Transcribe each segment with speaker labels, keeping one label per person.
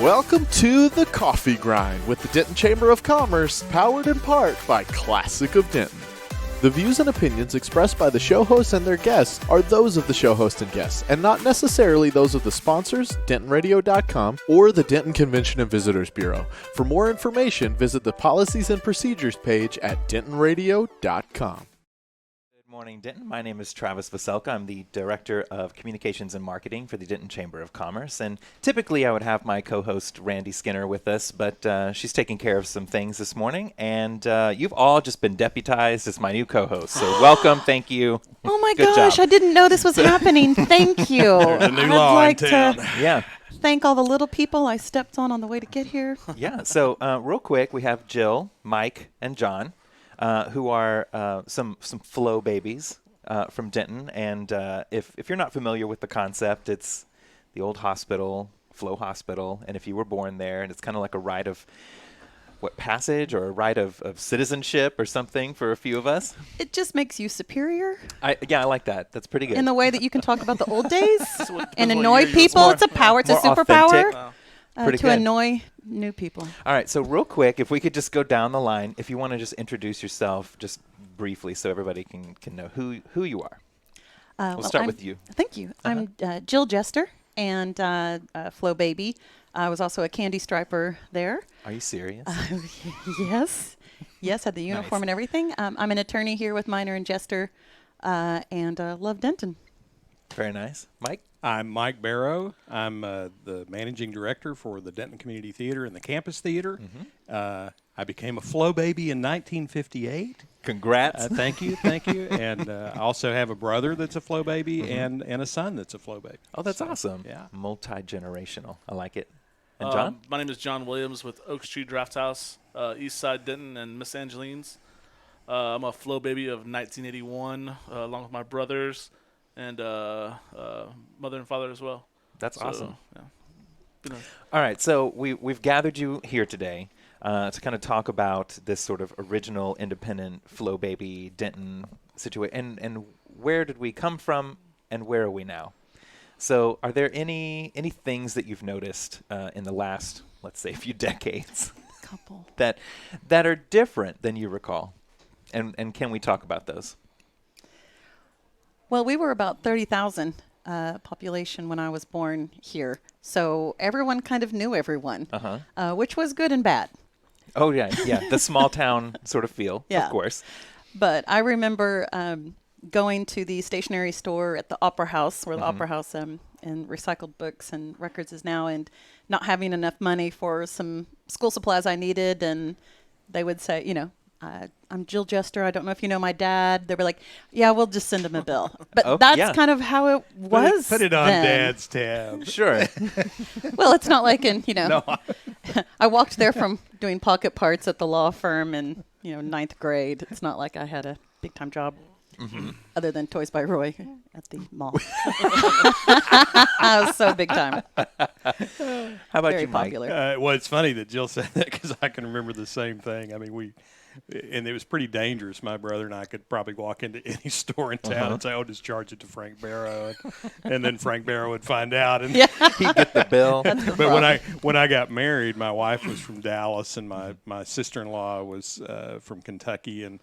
Speaker 1: Welcome to The Coffee Grind with the Denton Chamber of Commerce, powered in part by Classic of Denton. The views and opinions expressed by the show hosts and their guests are those of the show host and guests, and not necessarily those of the sponsors, DentonRadio.com, or the Denton Convention and Visitors Bureau. For more information, visit the Policies and Procedures page at DentonRadio.com.
Speaker 2: Good morning, Denton. My name is Travis Veselka. I'm the Director of Communications and Marketing for the Denton Chamber of Commerce. And typically I would have my co-host Randy Skinner with us, but she's taking care of some things this morning. And you've all just been deputized as my new co-host. So welcome. Thank you.
Speaker 3: Oh my
Speaker 2: Good
Speaker 3: gosh,
Speaker 2: job.
Speaker 3: I didn't know this was happening. Thank you.
Speaker 4: There's a new
Speaker 3: I'd
Speaker 4: law
Speaker 3: like
Speaker 4: in town.
Speaker 3: to thank all the little people I stepped on the way to get here.
Speaker 2: Yeah. So real quick, we have Jill, Mike, and John. Who are some flow babies from Denton. And if you're not familiar with the concept, it's the old hospital, Flow Hospital. And if you were born there, and it's kind of like a rite of passage or a rite of citizenship or something for a few of us.
Speaker 3: It just makes you superior
Speaker 2: I like that. That's pretty good.
Speaker 3: in the way that you can talk about the old days
Speaker 4: what
Speaker 3: and
Speaker 4: year
Speaker 3: annoy
Speaker 4: you was
Speaker 3: people.
Speaker 4: born.
Speaker 3: It's a power. It's a
Speaker 2: More
Speaker 3: superpower
Speaker 2: authentic. Pretty
Speaker 3: to
Speaker 2: good.
Speaker 3: annoy new people.
Speaker 2: All right, so real quick, if we could just go down the line, if you want to just introduce yourself just briefly so everybody can know who you are. We'll start with you.
Speaker 3: Thank you. I'm Jill Jester and Flo Baby. I was also a candy striper there.
Speaker 2: Are you serious?
Speaker 3: Yes. Yes, had the uniform and everything. I'm an attorney here with Minor and Jester and love Denton.
Speaker 2: Very nice. Mike?
Speaker 4: I'm Mike Barrow. I'm the managing director for the Denton Community Theater and the Campus Theater. I became a Flow Baby in 1958.
Speaker 2: Congrats.
Speaker 4: Thank you. And I also have a brother that's a Flow Baby and a son that's a Flow Baby.
Speaker 2: Oh, that's
Speaker 4: So,
Speaker 2: awesome.
Speaker 4: Yeah.
Speaker 2: Multi-generational. I like it. And John?
Speaker 5: My name is John Williams with Oak Street Draft House, East Side Denton and Miss Angeline's. I'm a Flow Baby of 1981, along with my brothers and mother and father as well.
Speaker 2: That's awesome.
Speaker 5: Yeah.
Speaker 2: All right, so we've gathered you here today to kind of talk about this sort of original independent Flow Baby Denton situation. And where did we come from and where are we now? So are there any things that you've noticed in the last, let's say, few decades
Speaker 3: Couple.
Speaker 2: that are different than you recall? And can we talk about those?
Speaker 3: Well, we were about 30,000 population when I was born here. So everyone kind of knew everyone, which was good and bad.
Speaker 2: Oh, yeah. The small town sort of feel,
Speaker 3: Yeah.
Speaker 2: of course.
Speaker 3: But I remember going to the stationery store at the Opera House, where the Opera House and recycled books and records is now, and not having enough money for some school supplies I needed. And they would say, I'm Jill Jester. I don't know if you know my dad. They were like, yeah, we'll just send him a bill. But that's kind of how it was.
Speaker 4: Put it on
Speaker 3: then.
Speaker 4: Dad's tab.
Speaker 2: Sure.
Speaker 3: Well, it's not like in,
Speaker 4: No.
Speaker 3: I walked there from doing pocket parts at the law firm in, ninth grade. It's not like I had a big time job other than Toys by Roy at the mall. I was so big time.
Speaker 2: How about
Speaker 3: Very
Speaker 2: you, Mike?
Speaker 3: popular.
Speaker 4: Well, it's funny that Jill said that because I can remember the same thing. I mean, and it was pretty dangerous. My brother and I could probably walk into any store in town and say, "Oh, just charge it to Frank Barrow," and then Frank Barrow would find out, and
Speaker 3: Yeah.
Speaker 2: He'd get the bill.
Speaker 4: But when I got married, my wife was from Dallas, and my sister-in-law was from Kentucky, and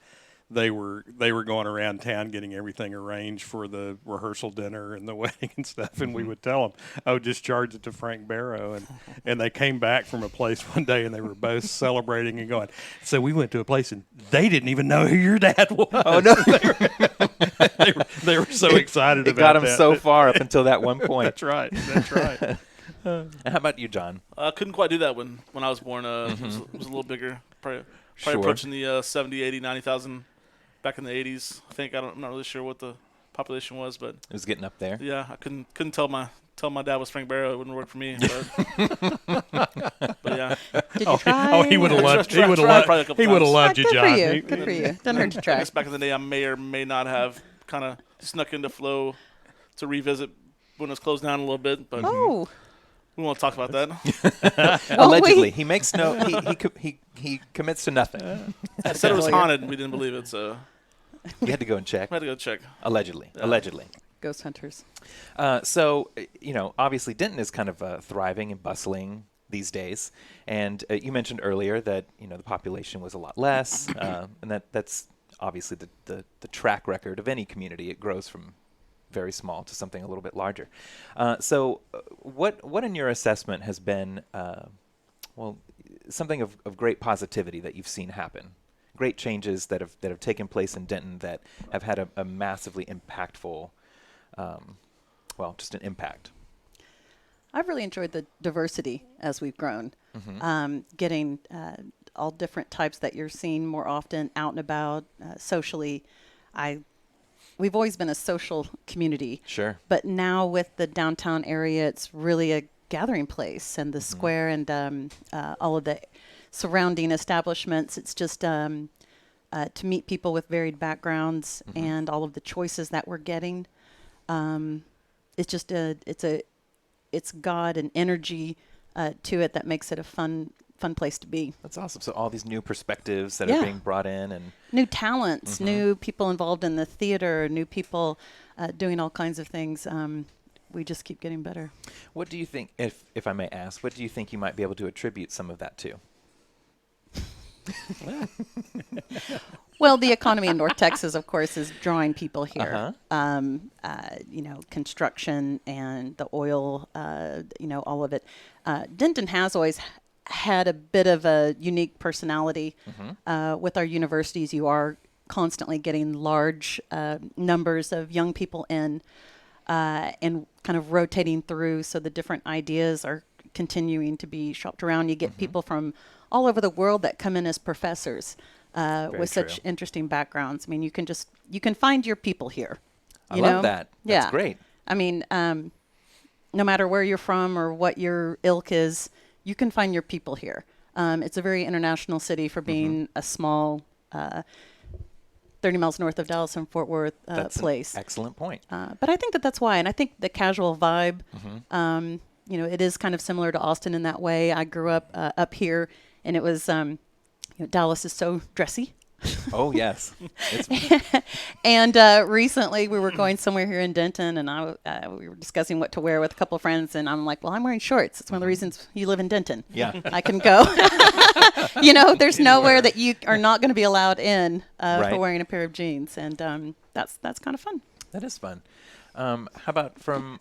Speaker 4: they were going around town getting everything arranged for the rehearsal dinner and the wedding and stuff. And we would tell them, "Oh, just charge it to Frank Barrow." And they came back from a place one day, and they were both celebrating and going, "So we went to a place, and they didn't even know who your dad was."
Speaker 2: Oh, no.
Speaker 4: they were so excited
Speaker 2: It
Speaker 4: about
Speaker 2: got him
Speaker 4: that.
Speaker 2: so far up until that one point.
Speaker 4: That's right.
Speaker 2: And how about you, John?
Speaker 5: I couldn't quite do that when I was born. It was a little bigger, probably
Speaker 2: Sure.
Speaker 5: approaching the 70, 80, 90,000 back in the 80s. I think I'm not really sure what the population was, but
Speaker 2: It was getting up there.
Speaker 5: yeah, I couldn't tell my dad was Frank Barrow. It wouldn't work for me. But yeah,
Speaker 3: Did you try?
Speaker 4: Oh, he would have loved. He would
Speaker 5: Tried
Speaker 4: have
Speaker 5: probably a
Speaker 4: loved.
Speaker 5: couple
Speaker 4: He would have
Speaker 5: times.
Speaker 4: loved you,
Speaker 3: Good
Speaker 4: John.
Speaker 3: for you. Good for you. Doesn't hurt to
Speaker 5: I
Speaker 3: try.
Speaker 5: guess back in the day, I may or may not have kind of snuck into Flow to revisit when it was closed down a little bit, but
Speaker 3: Oh.
Speaker 5: we won't talk about that.
Speaker 2: Allegedly,
Speaker 3: we?
Speaker 2: he makes no. He commits to nothing.
Speaker 5: I said it was haunted, and we didn't believe it, so
Speaker 2: You had to go and check.
Speaker 5: I had to go check.
Speaker 2: Allegedly.
Speaker 5: Yeah.
Speaker 2: Allegedly.
Speaker 3: Ghost hunters.
Speaker 2: So, obviously Denton is kind of a thriving and bustling these days. And you mentioned earlier that the population was a lot less, and that's obviously the track record of any community. It grows from very small to something a little bit larger. So what in your assessment has been something of great positivity that you've seen happen? Great changes that have taken place in Denton that have had a massively impactful, just an impact.
Speaker 3: I've really enjoyed the diversity as we've grown, getting all different types that you're seeing more often out and about socially. We've always been a social community.
Speaker 2: Sure.
Speaker 3: But now with the downtown area, it's really a gathering place, and the square and all of the surrounding establishments. It's just to meet people with varied backgrounds and all of the choices that we're getting. It's just it's God and energy to it that makes it a fun place to be.
Speaker 2: That's awesome. So all these new perspectives that are being brought in, and
Speaker 3: new talents, new people involved in the theater, new people doing all kinds of things. We just keep getting better.
Speaker 2: What do you think, if I may ask, what do you think you might be able to attribute some of that to?
Speaker 3: Well, the economy in North Texas, of course, is drawing people here. Construction and the oil, all of it. Denton has always had a bit of a unique personality. With our universities, you are constantly getting large numbers of young people in and kind of rotating through, so the different ideas are continuing to be shopped around. You get people from all over the world that come in as professors with such interesting backgrounds. I mean, you can find your people here.
Speaker 2: I love that. That's great.
Speaker 3: I mean, no matter where you're from or what your ilk is, you can find your people here. It's a very international city for being a small 30 miles north of Dallas and Fort Worth place.
Speaker 2: Excellent point.
Speaker 3: But I think that's why. And I think the casual vibe, it is kind of similar to Austin in that way. I grew up here, and it was, Dallas is so dressy.
Speaker 2: Oh, yes.
Speaker 3: And recently we were going somewhere here in Denton, and we were discussing what to wear with a couple of friends, and I'm like, well, I'm wearing shorts. It's one of the reasons you live in Denton.
Speaker 2: Yeah.
Speaker 3: I can go. There's nowhere that you are not going to be allowed in for wearing a pair of jeans, and that's kind of fun.
Speaker 2: That is fun. How about from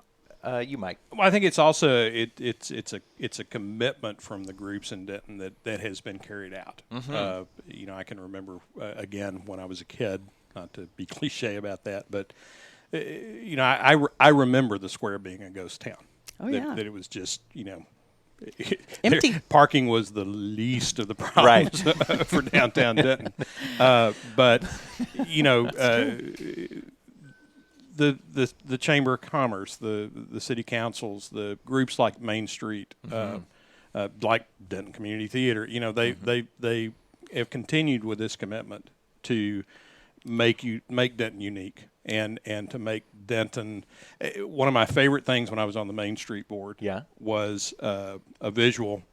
Speaker 2: you, Mike?
Speaker 4: Well, I think it's also it's a commitment from the groups in Denton that has been carried out. I can remember again when I was a kid, not to be cliche about that, but I remember the square being a ghost town.
Speaker 3: Oh,
Speaker 4: that it was just
Speaker 3: empty.
Speaker 4: Parking was the least of the problems for downtown Denton, but the Chamber of Commerce, the city councils, the groups like Main Street, like Denton Community Theater, they have continued with this commitment to make Denton unique and to make Denton. One of my favorite things when I was on the Main Street board was a visual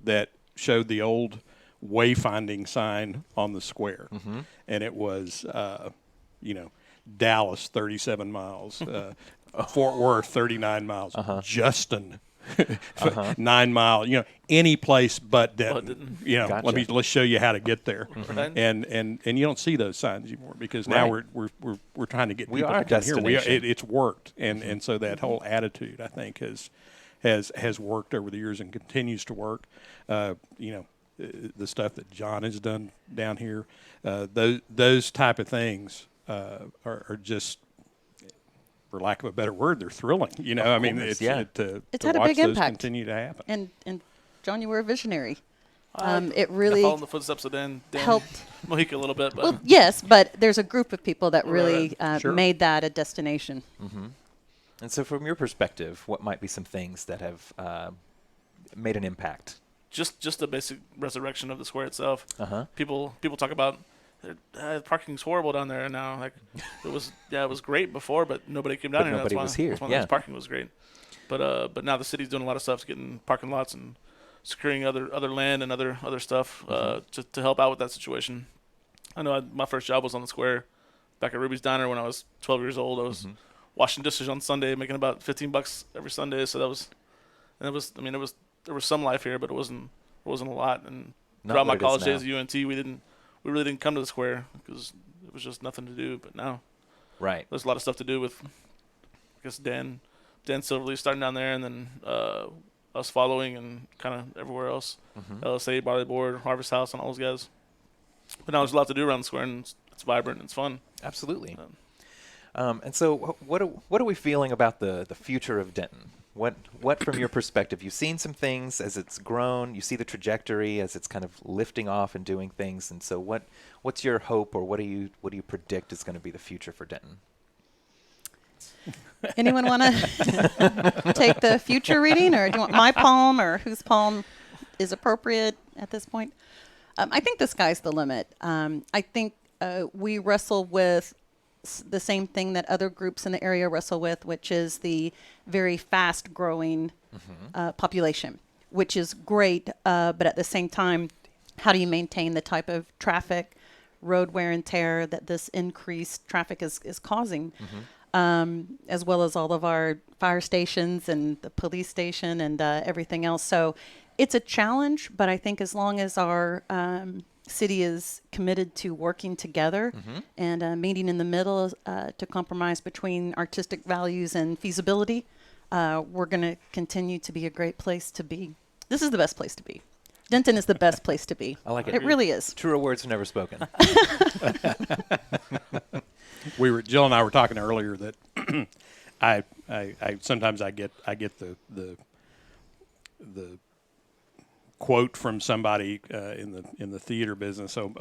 Speaker 4: that showed the old wayfinding sign on the square, and it was Dallas 37 miles, Fort Worth 39 miles, Justin 9 miles. Any place but Denton.
Speaker 2: Gotcha.
Speaker 4: Let's show you how to get there. And you don't see those signs anymore because now we're trying to get people
Speaker 2: to
Speaker 4: come here.
Speaker 2: destination.
Speaker 4: It's worked, and so that whole attitude I think has worked over the years and continues to work. The stuff that John has done down here, those type of things. Are just, for lack of a better word, they're thrilling. It's had
Speaker 3: a big impact.
Speaker 4: Continue to happen.
Speaker 3: And John, you were a visionary.
Speaker 5: I
Speaker 3: It really
Speaker 5: followed in the footsteps of Dan
Speaker 3: helped
Speaker 5: Mojica a little bit. But
Speaker 3: well, yes, but there's a group of people that really made that a destination.
Speaker 2: And so from your perspective, what might be some things that have made an impact?
Speaker 5: Just the basic resurrection of the square itself. People talk about parking's horrible down there now. Like it was great before, but nobody came down here.
Speaker 2: Nobody was here.
Speaker 5: That's why parking was great. But now the city's doing a lot of stuff, getting parking lots and securing other land and other stuff to help out with that situation. I know my first job was on the square back at Ruby's Diner when I was 12 years old. I was washing dishes on Sunday, making about $15 every Sunday. So it was there was some life here, but it wasn't a lot. And
Speaker 2: Not
Speaker 5: throughout my
Speaker 2: what it is
Speaker 5: college days
Speaker 2: now.
Speaker 5: at UNT, we really didn't come to the square because it was just nothing to do. But now
Speaker 2: Right.
Speaker 5: there's a lot of stuff to do with, I guess, Dan Silverleaf starting down there, and then us following and kind of everywhere else. LSA, Barley Board, Harvest House, and all those guys. But now there's a lot to do around the square, and it's vibrant and it's fun.
Speaker 2: Absolutely. And so, what are we feeling about the future of Denton? What from your perspective? You've seen some things as it's grown. You see the trajectory as it's kind of lifting off and doing things. And so, what's your hope, or what do you predict is going to be the future for Denton?
Speaker 3: Anyone want to take the future reading, or do you want my palm, or whose palm is appropriate at this point? I think the sky's the limit. I think we wrestle with the same thing that other groups in the area wrestle with, which is the very fast growing population, which is great. But at the same time, how do you maintain the type of traffic, road wear and tear that this increased traffic is causing? As well as all of our fire stations and the police station and everything else. So it's a challenge, but I think as long as our city is committed to working together and meeting in the middle to compromise between artistic values and feasibility, we're going to continue to be a great place to be. This is the best place to be. Denton is the best place to be.
Speaker 2: I like it.
Speaker 3: It really is.
Speaker 2: Truer words are never spoken.
Speaker 4: Jill and I were talking earlier that I sometimes I get the quote from somebody in the theater business. So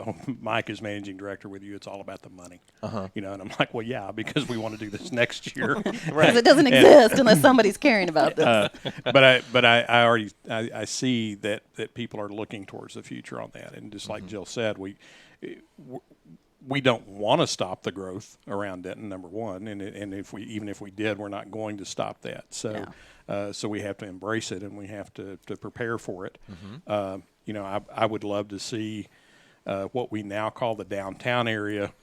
Speaker 4: Mike is managing director with you. It's all about the money, and I'm like, well, yeah, because we want to do this next year,
Speaker 3: Because it doesn't exist unless somebody's caring about this.
Speaker 4: But I already see that people are looking towards the future on that, and just like Jill said, we don't want to stop the growth around Denton, number one, and even if we did, we're not going to stop that. So, so we have to embrace it, and we have to prepare for it. I would love to see what we now call the downtown area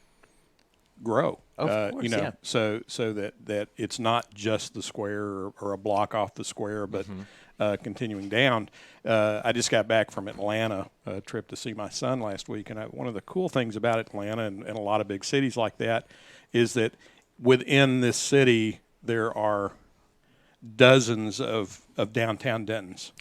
Speaker 4: grow.
Speaker 2: Of course, yeah.
Speaker 4: So that it's not just the square or a block off the square, but continuing down. I just got back from Atlanta, a trip to see my son last week, and one of the cool things about Atlanta and a lot of big cities like that is that within this city there are dozens of downtown Dentons.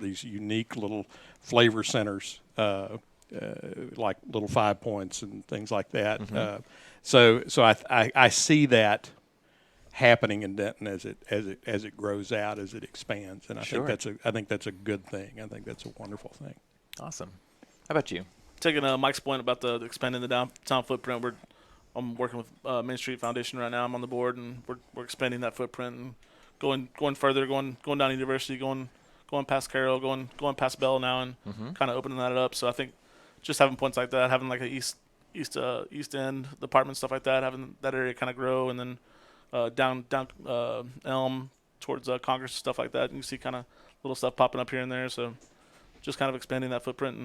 Speaker 4: These unique little flavor centers, like little 5 Points and things like that. So I see that happening in Denton as it grows out, as it expands, and I think that's a good thing. I think that's a wonderful thing.
Speaker 2: Awesome. How about you?
Speaker 5: Taking Mike's point about the expanding the downtown footprint, I'm working with Main Street Foundation right now. I'm on the board, and we're expanding that footprint and going further, going down University, going past Carroll, going past Bell now, and kind of opening that up. So I think just having points like that, having like a East End department, stuff like that, having that area kind of grow, and then down Elm towards Congress, stuff like that, and you see kind of little stuff popping up here and there. So just kind of expanding that footprint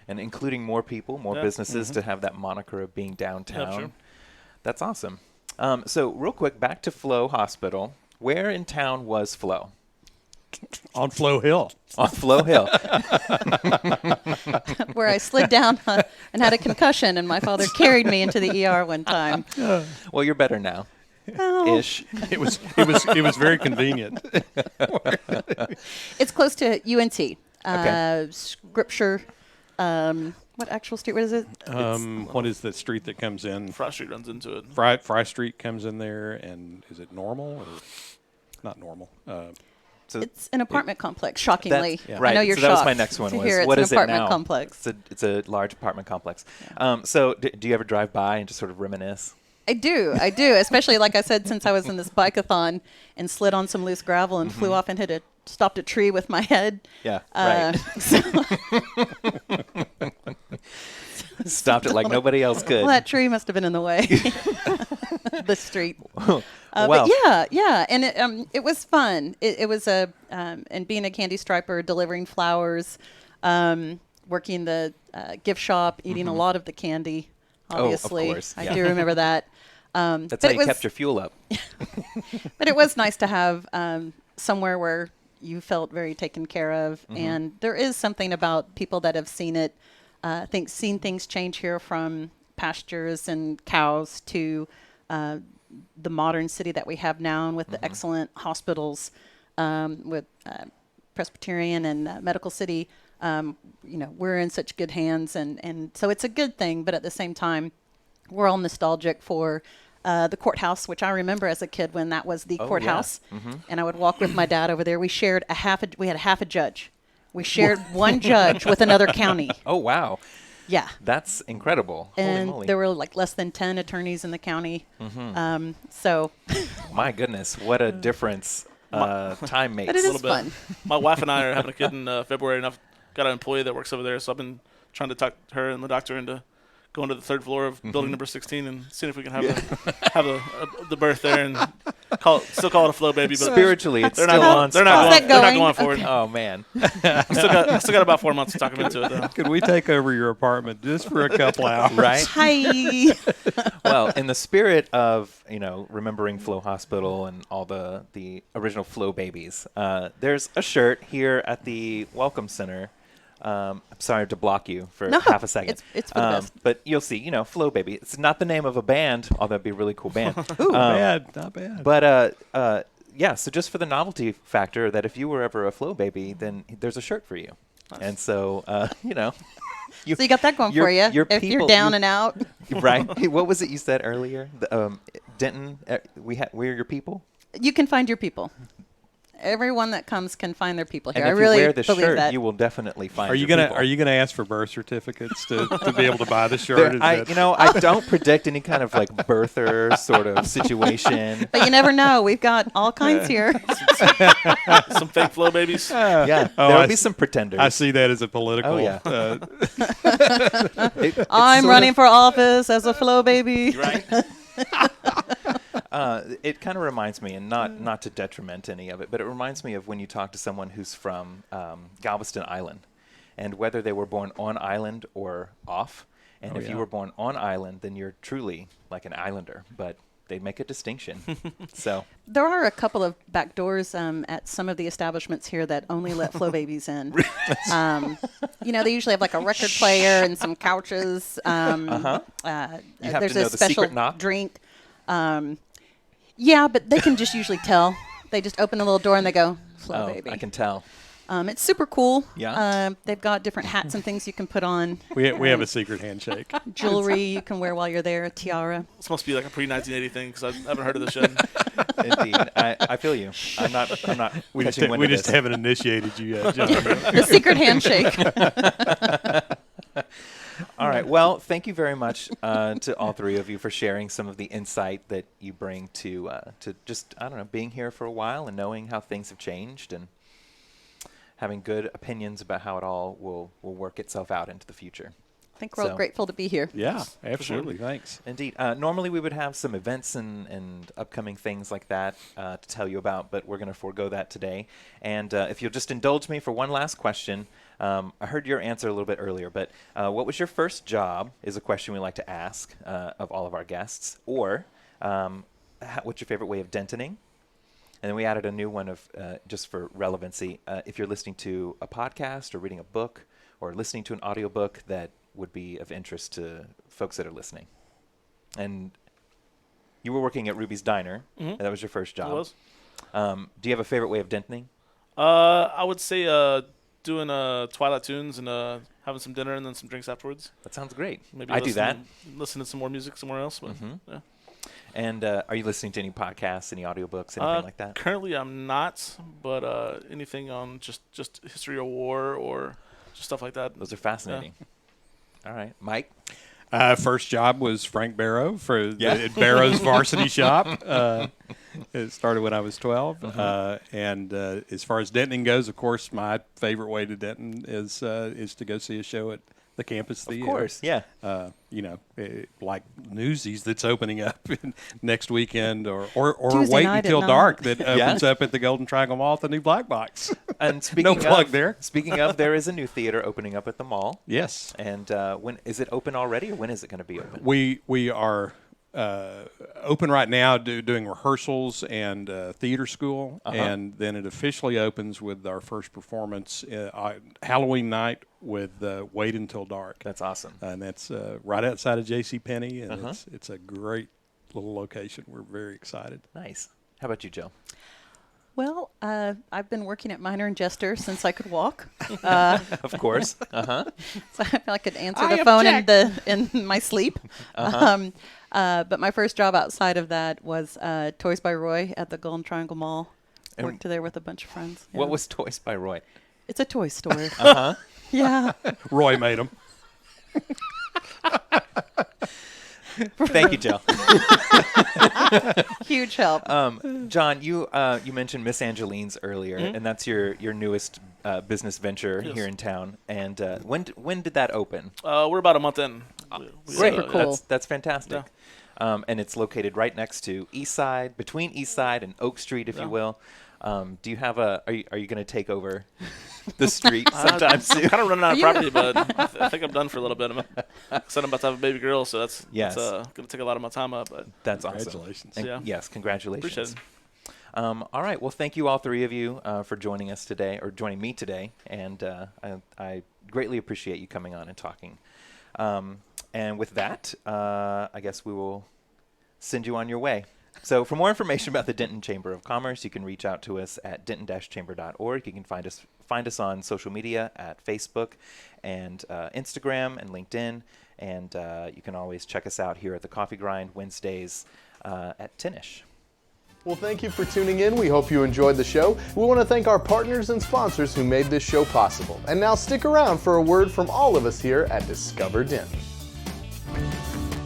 Speaker 2: And including more people, more businesses to have that moniker of being downtown.
Speaker 5: Yeah, sure.
Speaker 2: That's awesome. So real quick, back to Flo Hospital. Where in town was Flo?
Speaker 4: On Flo Hill.
Speaker 2: On Flo Hill.
Speaker 3: Where I slid down and had a concussion, and my father carried me into the ER one time.
Speaker 2: Well, you're better now.
Speaker 3: Oh.
Speaker 2: Ish.
Speaker 4: It was very convenient.
Speaker 3: It's close to UNT. Scripture. What actual street? What is it?
Speaker 4: What is the street that comes in?
Speaker 5: Fry Street runs into it.
Speaker 4: Fry Street comes in there, and is it Normal or not Normal?
Speaker 2: So
Speaker 3: It's an apartment complex. Shockingly,
Speaker 2: Right.
Speaker 3: I know you're
Speaker 2: so
Speaker 3: shocked.
Speaker 2: that was my next one.
Speaker 3: To
Speaker 2: Was
Speaker 3: hear
Speaker 2: what
Speaker 3: it's
Speaker 2: is
Speaker 3: an apartment
Speaker 2: it now?
Speaker 3: complex.
Speaker 2: It's a large apartment complex. So do you ever drive by and just sort of reminisce?
Speaker 3: I do, especially like I said, since I was in this bike-a-thon and slid on some loose gravel and flew off and stopped a tree with my head.
Speaker 2: Yeah, right. Stopped it like nobody else could.
Speaker 3: Well, that tree must have been in the way. The street.
Speaker 2: Wow.
Speaker 3: But yeah, and it was fun. It was and being a candy striper, delivering flowers, working the gift shop, eating a lot of the candy. Obviously,
Speaker 2: of course.
Speaker 3: I do remember that.
Speaker 2: That's how you kept your fuel up.
Speaker 3: But it was nice to have somewhere where you felt very taken care of. And there is something about people that have seen it, seen things change here from pastures and cows to the modern city that we have now, and with the excellent hospitals, with Presbyterian and Medical City. We're in such good hands, and so it's a good thing. But at the same time, we're all nostalgic for the courthouse, which I remember as a kid when that was the courthouse. And I would walk with my dad over there. We had a half a judge. We shared one judge with another county.
Speaker 2: Oh, wow.
Speaker 3: Yeah.
Speaker 2: That's incredible. Holy
Speaker 3: And
Speaker 2: moly.
Speaker 3: there were like less than 10 attorneys in the county. So
Speaker 2: My goodness, what a difference time makes.
Speaker 3: but it is
Speaker 5: little bit.
Speaker 3: fun.
Speaker 5: My wife and I are having a kid in February, and I've got an employee that works over there, so I've been trying to talk her and the doctor into going to the third floor of building number 16 and seeing if we can have the birth there and still call it a flow baby. But
Speaker 2: Spiritually, it's
Speaker 5: they're
Speaker 2: still
Speaker 5: not
Speaker 2: on.
Speaker 5: they're not
Speaker 3: How's that
Speaker 5: going, they're not
Speaker 3: going?
Speaker 5: going for it.
Speaker 2: Oh, man.
Speaker 5: Still got about 4 months to talk them into it, though.
Speaker 4: Could we take over your apartment just for a couple hours?
Speaker 2: Right?
Speaker 3: Hi.
Speaker 2: Well, in the spirit of, remembering Flow Hospital and all the original Flow babies, there's a shirt here at the Welcome Center. I'm sorry to block you for
Speaker 3: No,
Speaker 2: half a second.
Speaker 3: it's for the best.
Speaker 2: But you'll see, Flow Baby. It's not the name of a band, although that'd be a really cool band.
Speaker 4: Ooh, not bad.
Speaker 2: But yeah, so just for the novelty factor, that if you were ever a Flow Baby, then there's a shirt for you. Nice. And so,
Speaker 3: So you got that going for you.
Speaker 2: your
Speaker 3: If
Speaker 2: people-
Speaker 3: you're down and out.
Speaker 2: right? What was it you said earlier? Denton, we're your people.
Speaker 3: You can find your people. Everyone that comes can find their people here.
Speaker 2: And
Speaker 3: I
Speaker 2: if
Speaker 3: really
Speaker 2: you wear the
Speaker 3: believe
Speaker 2: shirt,
Speaker 3: that.
Speaker 2: you will definitely find.
Speaker 4: Are you gonna ask for birth certificates to be able to buy the shirt? Is that-
Speaker 2: I don't predict any kind of like birther sort of situation.
Speaker 3: But you never know. We've got all kinds here.
Speaker 5: Some fake flow babies.
Speaker 2: Yeah,
Speaker 4: Oh,
Speaker 2: there'll
Speaker 4: I
Speaker 2: be
Speaker 4: s-
Speaker 2: some pretenders.
Speaker 4: I see that as a political.
Speaker 2: Oh, yeah.
Speaker 3: I'm running for office as a flow baby.
Speaker 5: Right?
Speaker 2: It kind of reminds me, and not to detriment any of it, but it reminds me of when you talk to someone who's from Galveston Island, and whether they were born on island or off. And if you were born on island, then you're truly like an islander. But they make a distinction. So
Speaker 3: There are a couple of back doors at some of the establishments here that only let flow babies in. They usually have like a record player and some couches.
Speaker 2: You have
Speaker 3: There's
Speaker 2: to know
Speaker 3: a
Speaker 2: the
Speaker 3: special
Speaker 2: secret knock.
Speaker 3: drink. Yeah, but they can just usually tell. They just open the little door and they go, flow baby.
Speaker 2: I can tell.
Speaker 3: It's super cool.
Speaker 2: Yeah.
Speaker 3: They've got different hats and things you can put on.
Speaker 4: we have a secret handshake.
Speaker 3: Jewelry you can wear while you're there, a tiara.
Speaker 5: This must be like a pre-1980 thing because I haven't heard of this yet.
Speaker 2: Indeed, I feel you. I'm not
Speaker 4: We just
Speaker 2: catching wind of this.
Speaker 4: haven't initiated you yet, John.
Speaker 3: The secret handshake.
Speaker 2: All right. Well, thank you very much to all three of you for sharing some of the insight that you bring to just, being here for a while and knowing how things have changed and having good opinions about how it all will work itself out into the future.
Speaker 3: I think we're all grateful to be here.
Speaker 4: Yeah, absolutely. Thanks.
Speaker 2: Indeed. Normally we would have some events and upcoming things like that to tell you about, but we're going to forego that today. And if you'll just indulge me for one last question. I heard your answer a little bit earlier, but what was your first job is a question we like to ask of all of our guests. Or what's your favorite way of dentoning? And then we added a new one of just for relevancy. If you're listening to a podcast or reading a book or listening to an audiobook that would be of interest to folks that are listening. And you were working at Ruby's Diner. And that was your first job.
Speaker 5: It was.
Speaker 2: Do you have a favorite way of dentoning?
Speaker 5: I would say doing Twilight tunes and having some dinner and then some drinks afterwards.
Speaker 2: That sounds great.
Speaker 5: Maybe
Speaker 2: I do that.
Speaker 5: Listen to some more music somewhere else. But, yeah.
Speaker 2: And are you listening to any podcasts, any audiobooks, anything like that?
Speaker 5: Currently, I'm not, but anything on just history of war or just stuff like that.
Speaker 2: Those are fascinating. All right. Mike?
Speaker 4: First job was Frank Barrow at Barrow's Varsity Shop. It started when I was 12. And as far as dentoning goes, of course, my favorite way to denton is to go see a show at the campus theater.
Speaker 2: Of course, yeah.
Speaker 4: Like Newsies that's opening up next weekend, or
Speaker 3: Tuesday
Speaker 4: Wait
Speaker 3: night
Speaker 4: Until
Speaker 3: at
Speaker 4: Dark
Speaker 3: 9.
Speaker 4: that opens up at the Golden Triangle Mall at the new Black Box.
Speaker 2: And speaking
Speaker 4: No plug
Speaker 2: of,
Speaker 4: there.
Speaker 2: Speaking of, there is a new theater opening up at the mall.
Speaker 4: Yes.
Speaker 2: And when is it open already, or when is it going to be open?
Speaker 4: We are open right now, doing rehearsals and theater school, and then it officially opens with our first performance Halloween night with Wait Until Dark.
Speaker 2: That's awesome.
Speaker 4: And that's right outside of JCPenney, and it's a great little location. We're very excited.
Speaker 2: Nice. How about you, Jill?
Speaker 3: Well, I've been working at Minor and Jester since I could walk.
Speaker 2: Of course.
Speaker 3: So I feel like I could answer the phone in my sleep. But my first job outside of that was Toys by Roy at the Golden Triangle Mall. Worked there with a bunch of friends. Yeah.
Speaker 2: What was Toys by Roy?
Speaker 3: It's a toy store. Yeah.
Speaker 4: Roy made them.
Speaker 2: Thank you, Jill.
Speaker 3: Huge help.
Speaker 2: John, you mentioned Miss Angeline's earlier, and that's your newest business venture here in town. And when did that open?
Speaker 5: We're about a month in.
Speaker 2: Great,
Speaker 3: Super cool.
Speaker 2: That's fantastic.
Speaker 5: Yeah.
Speaker 2: And it's located right next to Eastside, between Eastside and Oak Street, if you will. Do you have are you going to take over the street sometime soon?
Speaker 5: Kind of running out of property, but I think I'm done for a little bit. I'm about to have a baby girl, so that's going to take a lot of my time up. But
Speaker 2: that's awesome.
Speaker 4: Congratulations.
Speaker 2: And yes, congratulations.
Speaker 5: Appreciate it.
Speaker 2: All right. Well, thank you all three of you for joining us today, or joining me today, and I greatly appreciate you coming on and talking. And with that, I guess we will send you on your way. So for more information about the Denton Chamber of Commerce, you can reach out to us at denton-chamber.org. You can find us on social media at Facebook and Instagram and LinkedIn. And you can always check us out here at the Coffee Grind Wednesdays at 10-ish.
Speaker 1: Well, thank you for tuning in. We hope you enjoyed the show. We want to thank our partners and sponsors who made this show possible. And now stick around for a word from all of us here at Discover Denton.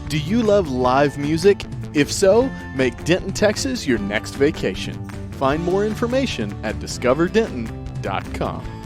Speaker 1: Do you love live music? If so, make Denton, Texas your next vacation. Find more information at discoverdenton.com.